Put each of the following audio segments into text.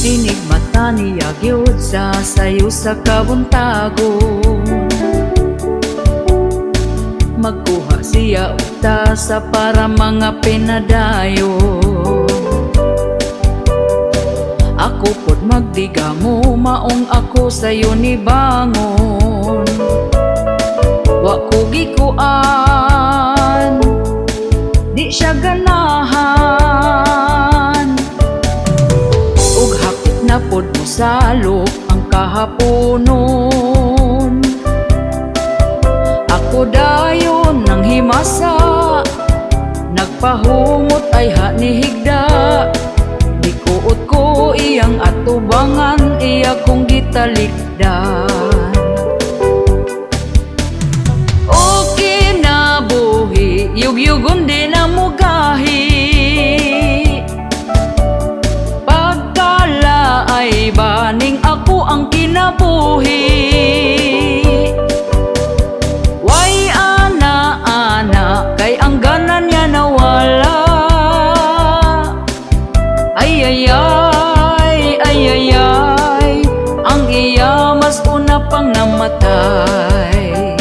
Inig mata niya gyud sa sayo sa kabuntagon. Magkuha siya og tasa para mga pinadayon. Ako pod magdigamo, maong ako sayo ni bangon. Wa ko gikuan, di siya ganahan. Ug hapit na pod mo salok ang kahaponon. Ako dayon nang himasa, nagpahumot ay hanihigda. Dikuot ko iyang atubangan, iya kong gitalikdan. Okay na buhi, yugyugon di na mugahi. Pagkala ay baning ako ang kinabuhi. Way ana-ana, kay ang ganan niya nawala. Ay, ang iya mas una pang namatay.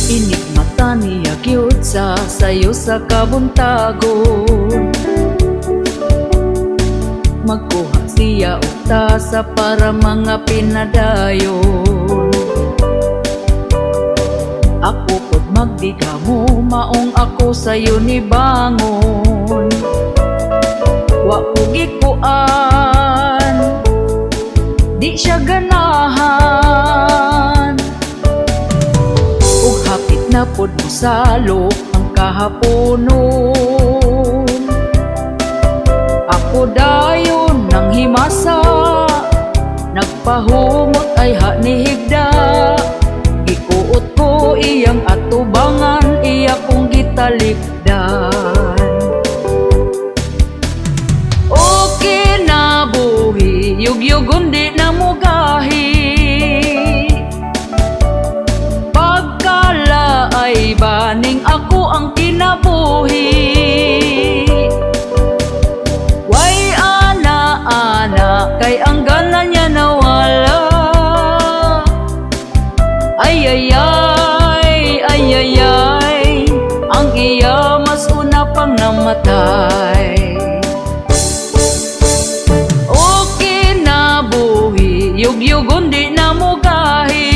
Inig mata niya gyud sa sayo sa kabuntagon. Magkuha siya og tasa para mga pinadayon. Ako pod magdigamo, maong ako sayo ni bangon. Wa ko gikuan, di siya ganahan. Ug hapit na pod mo salok ang kahaponon. Ako dayon nang himasa, nagpahumot ay hanihigda. Gikuot ko iyang atubangan, iya kong gitalikdan. Okay na buhi, yugyugon di na mugahi. Pagkala ay baning ako ang kinabuhi. Way ana-ana, kay ang ganan niya nawala. Ay, ang iya mas una pang namatay. Okay na buhi, yugyugon di na mugahi.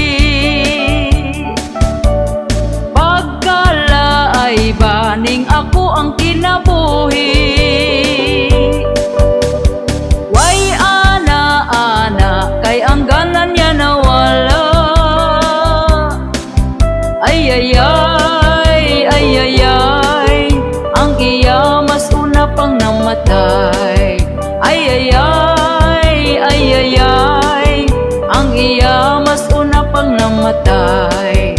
Pagkala ay baning ako ang kinabuhi. Way ana-ana, kay ang ganan niya nawala. Ay, ang iya mas una pang namatay. Ay, ang iya mas una pang namatay.